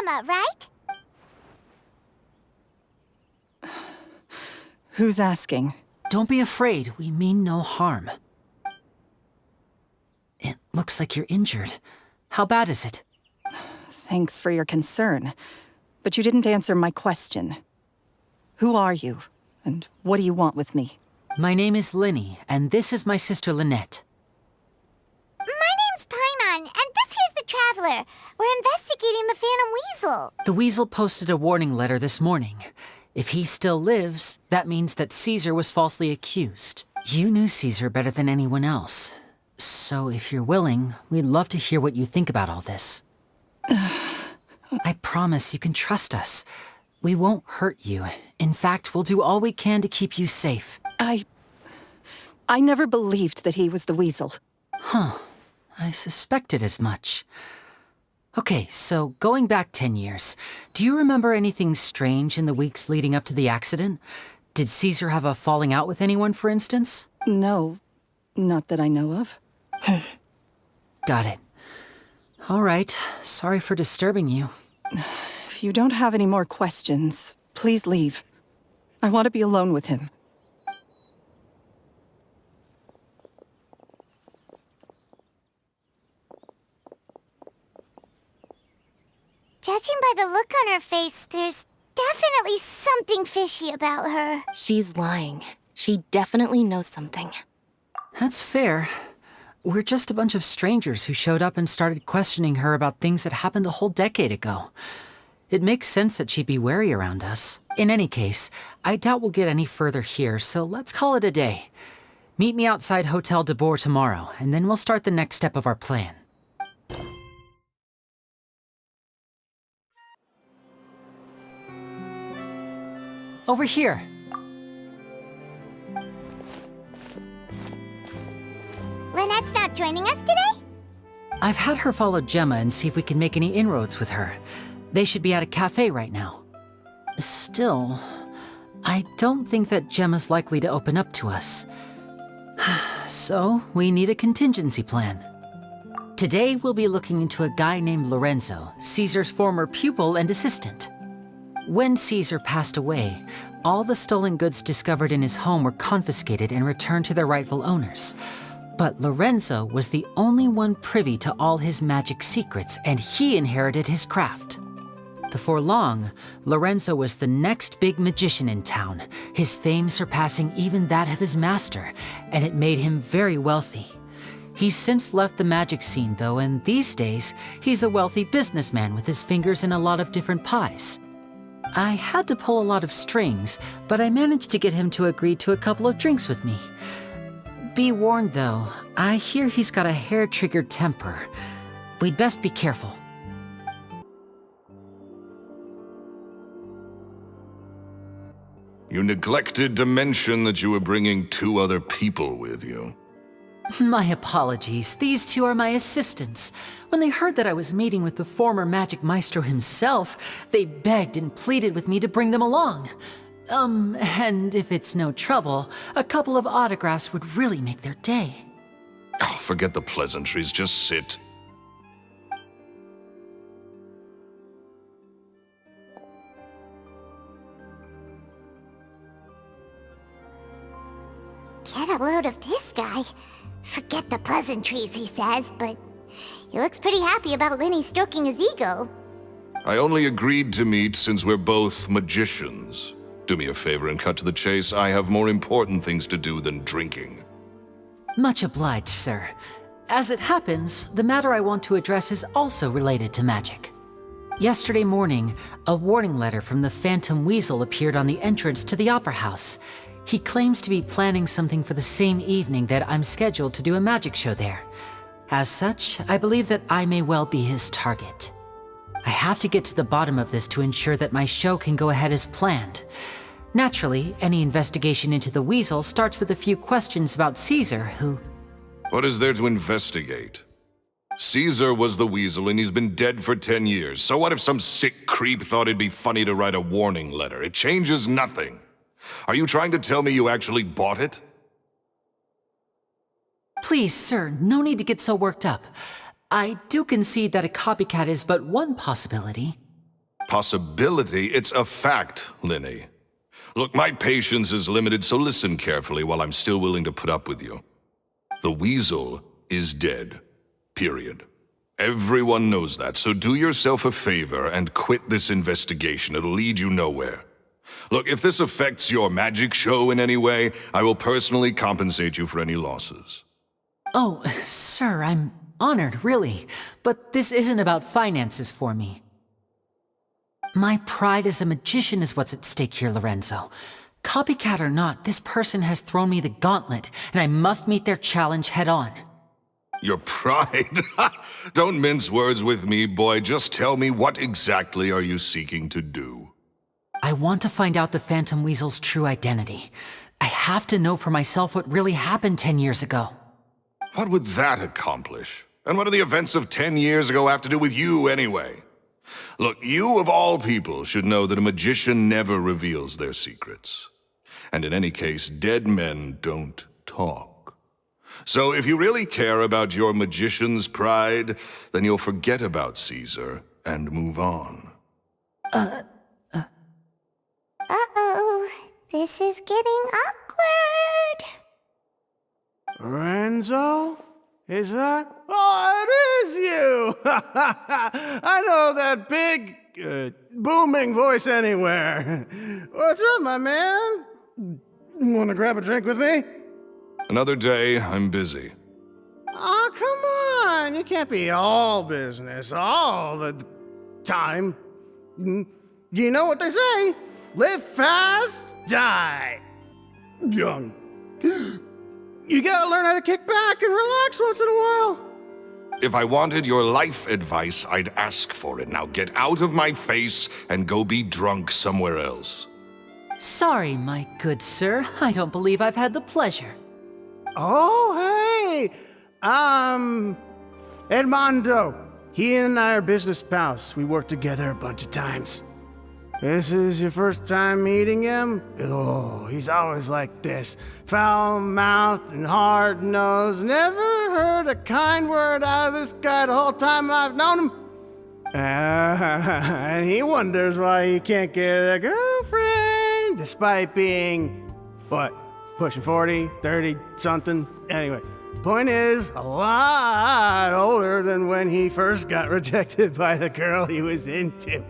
Jemma, right? Who's asking? Don't be afraid, we mean no harm. It looks like you're injured. How bad is it? Thanks for your concern, but you didn't answer my question. Who are you, and what do you want with me? My name is Lyney, and this is my sister Lynette. My name's Paimon, and this here's the Traveler. We're investigating the Phantom Weasel. The Weasel posted a warning letter this morning. If he still lives, that means that Cesar was falsely accused. You knew Cesar better than anyone else. So if you're willing, we'd love to hear what you think about all this. I promise you can trust us. We won't hurt you. In fact, we'll do all we can to keep you safe. I never believed that he was the Weasel. Huh. I suspected as much. Okay, so going back 10 years, do you remember anything strange in the weeks leading up to the accident? Did Cesar have a falling out with anyone, for instance? No, not that I know of. Got it. All right, sorry for disturbing you. If you don't have any more questions, please leave. I want to be alone with him. Judging by the look on her face, there's definitely something fishy about her. She's lying. She definitely knows something. That's fair. We're just a bunch of strangers who showed up and started questioning her about things that happened a whole decade ago. It makes sense that she'd be wary around us. In any case, I doubt we'll get any further here, so let's call it a day. Meet me outside Hotel Debord tomorrow, and then we'll start the next step of our plan. Over here. Lynette's not joining us today? I've had her follow Jemma and see if we can make any inroads with her. They should be at a cafe right now. Still, I don't think that Jemma's likely to open up to us. So, we need a contingency plan. Today, we'll be looking into a guy named Lorenzo, Caesar's former pupil and assistant. When Cesar passed away, all the stolen goods discovered in his home were confiscated and returned to their rightful owners. But Lorenzo was the only one privy to all his magic secrets, and he inherited his craft. Before long, Lorenzo was the next big magician in town, his fame surpassing even that of his master, and it made him very wealthy. He's since left the magic scene though, and these days, he's a wealthy businessman with his fingers in a lot of different pies. I had to pull a lot of strings, but I managed to get him to agree to a couple of drinks with me. Be warned though, I hear he's got a hair-triggered temper. We'd best be careful. You neglected to mention that you were bringing 2 other people with you. My apologies. These 2 are my assistants. When they heard that I was meeting with the former magic maestro himself, they begged and pleaded with me to bring them along. And if it's no trouble, a couple of autographs would really make their day. Oh, forget the pleasantries, just sit. Get a load of this guy. Forget the pleasantries, he says, but he looks pretty happy about Lyney stroking his ego. I only agreed to meet since we're both magicians. Do me a favor and cut to the chase. I have more important things to do than drinking. Much obliged, sir. As it happens, the matter I want to address is also related to magic. Yesterday morning, a warning letter from the Phantom Weasel appeared on the entrance to the Opera House. He claims to be planning something for the same evening that I'm scheduled to do a magic show there. As such, I believe that I may well be his target. I have to get to the bottom of this to ensure that my show can go ahead as planned. Naturally, any investigation into the Weasel starts with a few questions about Cesar, who... What is there to investigate? Cesar was the Weasel and he's been dead for 10 years. So what if some sick creep thought it'd be funny to write a warning letter? It changes nothing. Are you trying to tell me you actually bought it? Please, sir, no need to get so worked up. I do concede that a copycat is but one possibility. possibility, it's a fact, Lyney. Look, my patience is limited, so listen carefully while I'm still willing to put up with you. The weasel is dead. Period. Everyone knows that, so do yourself a favor and quit this investigation. It'll lead you nowhere. Look, if this affects your magic show in any way, I will personally compensate you for any losses. Oh, sir, I'm honored, really. But this isn't about finances for me. My pride as a magician is what's at stake here, Lorenzo. Copycat or not, this person has thrown me the gauntlet, and I must meet their challenge head-on. Your pride? Don't mince words with me, boy. Just tell me, what exactly are you seeking to do? I want to find out the Phantom Weasel's true identity. I have to know for myself what really happened 10 years ago. What would that accomplish? And what do the events of 10 years ago have to do with you, anyway? Look, you of all people should know that a magician never reveals their secrets. And in any case, dead men don't talk. So if you really care about your magician's pride, then you'll forget about Caesar and move on. Uh-oh. This is getting awkward. Renzo? Is that? Oh, it is you! I know that big, booming voice anywhere. What's up, my man? Want to grab a drink with me? Another day, I'm busy. Oh, come on. You can't be all business all the time. You know what they say? Live fast, die young. You gotta learn how to kick back and relax once in a while. If I wanted your life advice, I'd ask for it. Now get out of my face and go be drunk somewhere else. Sorry, my good sir. I don't believe I've had the pleasure. Oh, hey! Edmondo. He and I are business pals. We worked together a bunch of times. This is your first time meeting him? Oh, he's always like this. Foul-mouthed and hard-nosed. Never heard a kind word out of this guy the whole time I've known him. And he wonders why he can't get a girlfriend, despite being, what, pushing 40, 30, something? Anyway, point is, a lot older than when he first got rejected by the girl he was into.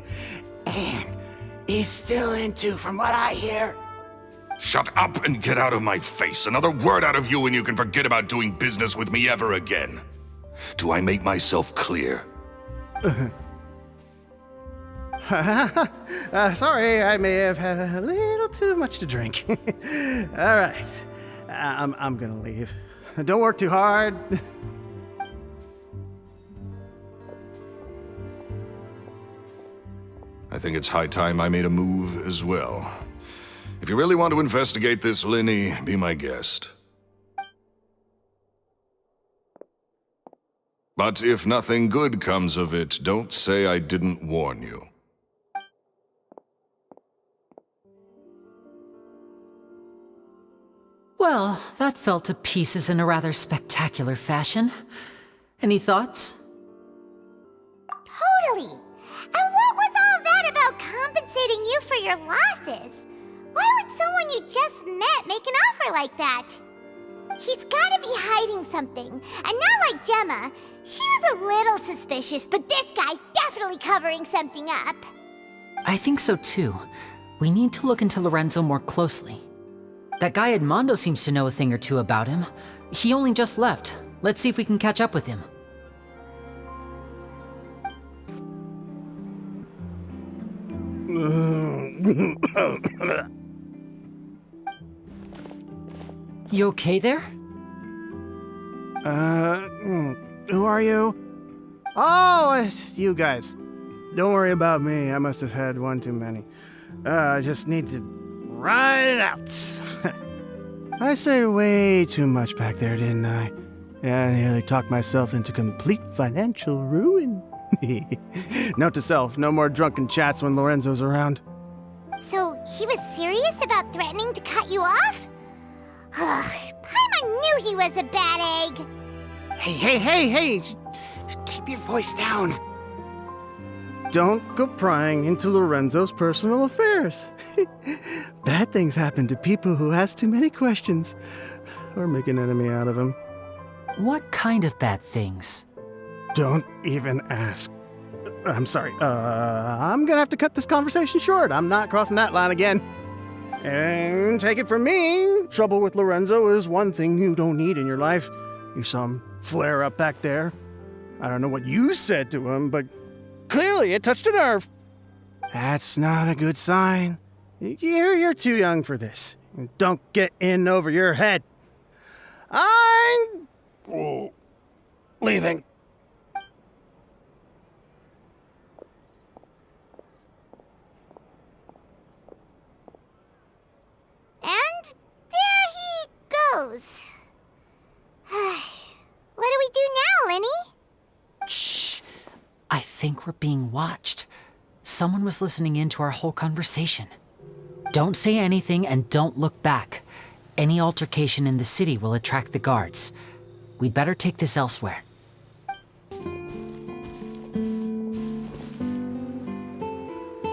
And he's still into, from what I hear. Shut up and get out of my face. Another word out of you and you can forget about doing business with me ever again. Do I make myself clear? Sorry, I may have had a little too much to drink. All right, I'm gonna leave. Don't work too hard. I think it's high time I made a move as well. If you really want to investigate this, Lyney, be my guest. But if nothing good comes of it, don't say I didn't warn you. Well, that fell to pieces in a rather spectacular fashion. Any thoughts? Totally. And what was all that about compensating you for your losses? Why would someone you just met make an offer like that? He's gotta be hiding something. And not like Jemma. She was a little suspicious, but this guy's definitely covering something up. I think so too. We need to look into Lorenzo more closely. That guy Edmondo seems to know a thing or two about him. He only just left. Let's see if we can catch up with him. You okay there? Who are you? Oh, it's you guys. Don't worry about me. I must have had one too many. I just need to ride it out. I said way too much back there, didn't I? Yeah, I nearly talked myself into complete financial ruin. Note to self, no more drunken chats when Lorenzo's around. So he was serious about threatening to cut you off? Ugh, Paimon knew he was a bad egg. Hey! Keep your voice down. don't go prying into Lorenzo's personal affairs. Bad things happen to people who ask too many questions or make an enemy out of him. What kind of bad things? Don't even ask. I'm sorry. I'm gonna have to cut this conversation short. I'm not crossing that line again. And take it from me, trouble with Lorenzo is one thing you don't need in your life. You saw him flare up back there. I don't know what you said to him, but clearly it touched a nerve. That's not a good sign. You're too young for this. Don't get in over your head. I'm leaving. And there he goes. What do we do now, Lyney? Shh. I think we're being watched. Someone was listening in to our whole conversation. Don't say anything and don't look back. Any altercation in the city will attract the guards. We'd better take this elsewhere.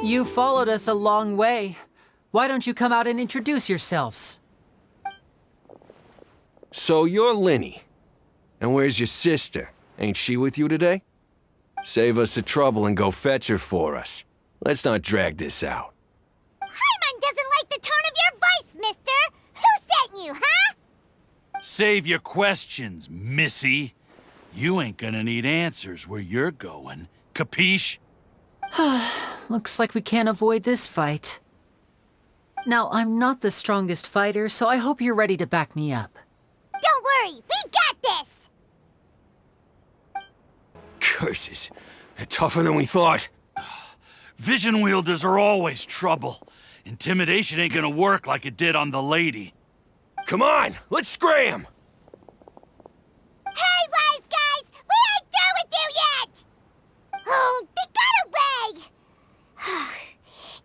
You followed us a long way. Why don't you come out and introduce yourselves? So you're Lyney. And where's your sister? Ain't she with you today? Save us the trouble and go fetch her for us. Let's not drag this out. Paimon doesn't like the tone of your voice, mister! Who sent you, huh? Save your questions, missy. You ain't gonna need answers where you're going. Capiche? Looks like we can't avoid this fight. Now, I'm not the strongest fighter, so I hope you're ready to back me up. Don't worry, we got this! Curses. They're tougher than we thought. Vision wielders are always trouble. Intimidation ain't gonna work like it did on the lady. Come on, let's scram! Hey, wise guys! We ain't through with you yet! Oh, they got away!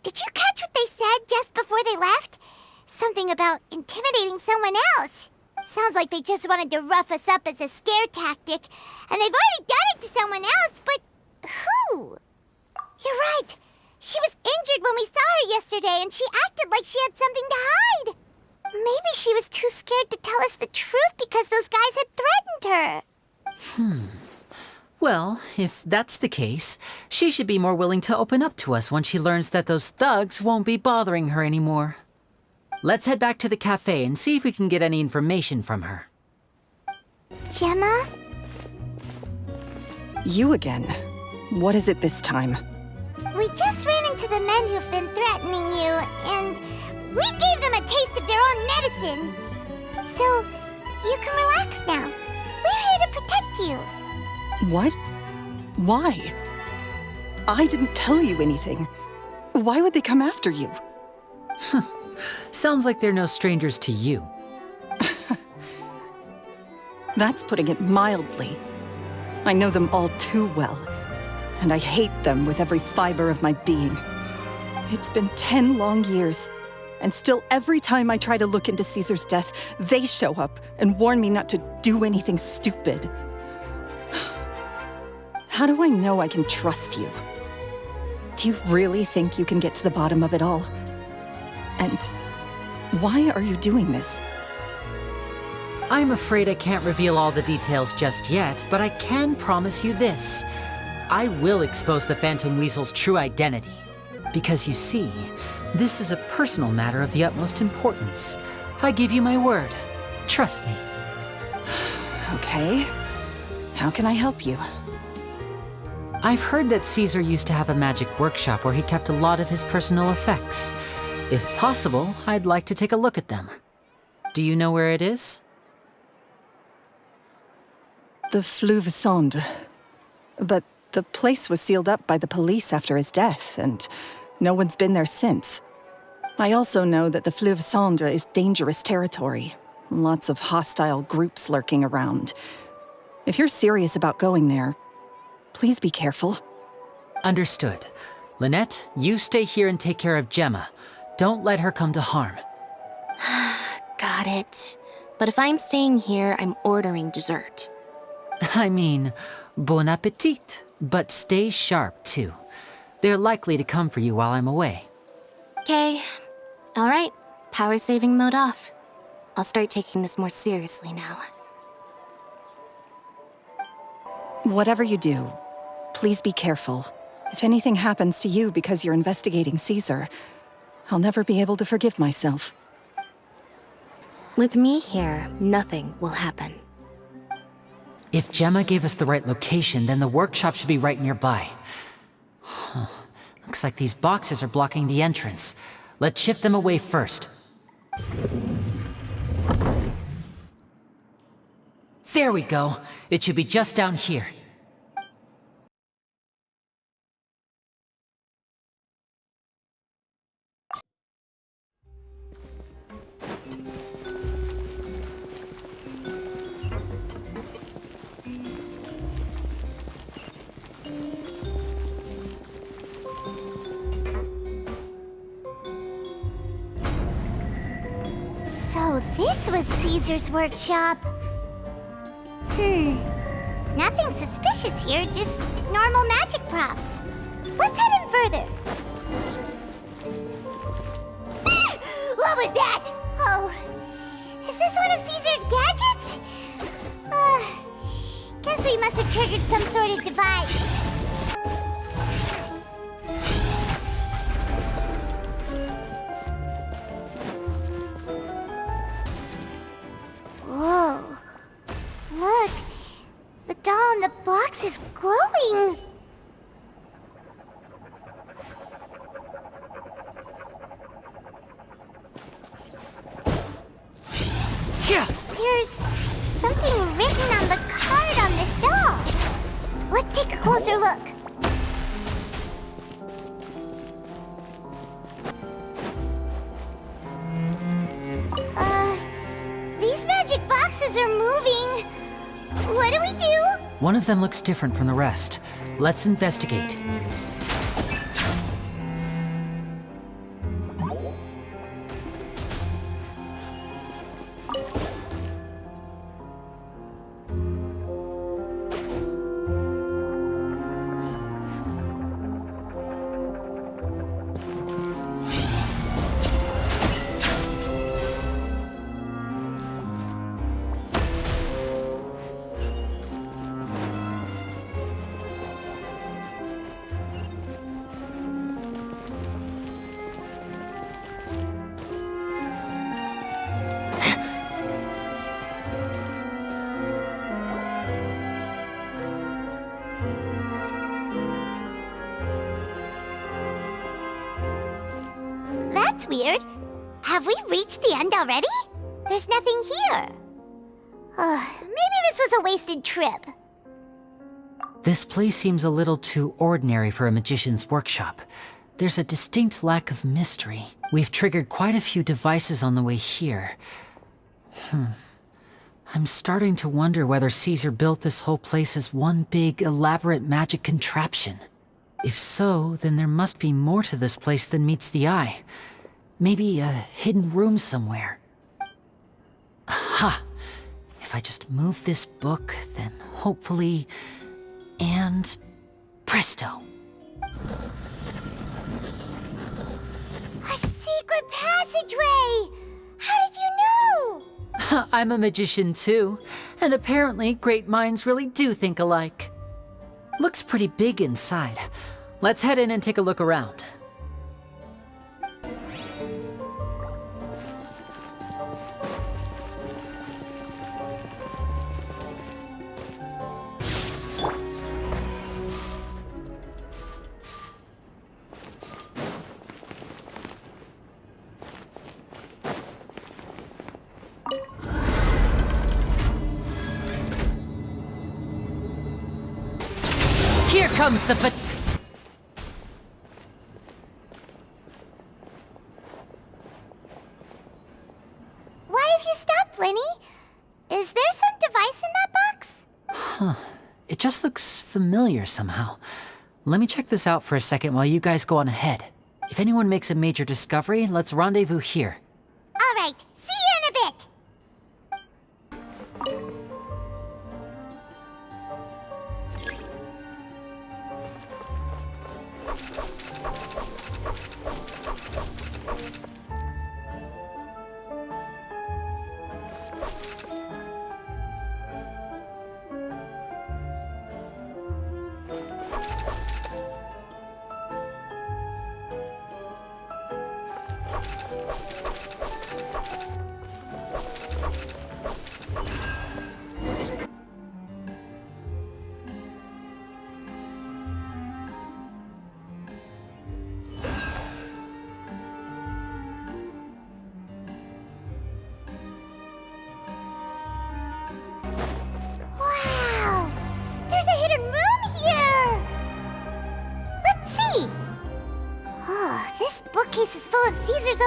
Did you catch what they said just before they left? Something about intimidating someone else. Sounds like they just wanted to rough us up as a scare tactic, and they've already done it to someone else, but who? You're right. She was injured when we saw her yesterday, and she acted like she had something to hide. Maybe she was too scared to tell us the truth because those guys had threatened her. Well, if that's the case, she should be more willing to open up to us once she learns that those thugs won't be bothering her anymore. Let's head back to the cafe and see if we can get any information from her. Jemma? You again. What is it this time? We just ran into the men who've been threatening you, and we gave them a taste of their own medicine. So, you can relax now. We're here to protect you. What? Why? I didn't tell you anything. Why would they come after you? Sounds like they're no strangers to you. That's putting it mildly. I know them all too well, and I hate them with every fiber of my being. It's been 10 long years, and still every time I try to look into Caesar's death, they show up and warn me not to do anything stupid. How do I know I can trust you? Do you really think you can get to the bottom of it all? And why are you doing this? I'm afraid I can't reveal all the details just yet, but I can promise you this. I will expose the Phantom Weasel's true identity. Because you see, this is a personal matter of the utmost importance. I give you my word. Trust me. Okay. How can I help you? I've heard that Caesar used to have a magic workshop where he kept a lot of his personal effects. If possible, I'd like to take a look at them. Do you know where it is? The Fleuve Cendre. But the place was sealed up by the police after his death, and no one's been there since. I also know that the Fleuve Cendre is dangerous territory. Lots of hostile groups lurking around. If you're serious about going there, please be careful. Understood. Lynette, you stay here and take care of Jemma. Don't let her come to harm. Got it. But if I'm staying here, I'm ordering dessert. I mean, bon appetit, but stay sharp too. They're likely to come for you while I'm away. Okay. Alright, power saving mode off. I'll start taking this more seriously now. Whatever you do, please be careful. If anything happens to you because you're investigating Caesar, I'll never be able to forgive myself. With me here, nothing will happen. If Jemma gave us the right location, then the workshop should be right nearby. Huh. Looks like these boxes are blocking the entrance. Let's shift them away first. There we go. It should be just down here. So this was Caesar's workshop. Nothing suspicious here, just normal magic props. Let's head in further. What was that? Oh, is this one of Caesar's gadgets? Guess we must have triggered some sort of device. Whoa. Look, the doll in the box is glowing. Yeah. There's something written on the card on this doll. Let's take a closer look. These magic boxes are moving. What do we do? One of them looks different from the rest. Let's investigate. That's weird. Have we reached the end already? There's nothing here. Maybe this was a wasted trip. This place seems a little too ordinary for a magician's workshop. There's a distinct lack of mystery. We've triggered quite a few devices on the way here. I'm starting to wonder whether Caesar built this whole place as one big, elaborate magic contraption. If so, then there must be more to this place than meets the eye. Maybe a hidden room somewhere. Aha! If I just move this book, then hopefully... And... presto! A secret passageway! How did you know? I'm a magician too, and apparently great minds really do think alike. Looks pretty big inside. Let's head in and take a look around. Here comes the Why have you stopped, Lyney? Is there some device in that box? It just looks familiar somehow. Let me check this out for a second while you guys go on ahead. If anyone makes a major discovery, let's rendezvous here. All right, see you in a bit.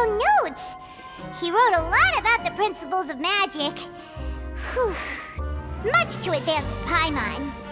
own notes. He wrote a lot about the principles of magic. Whew. Much to advance with Paimon.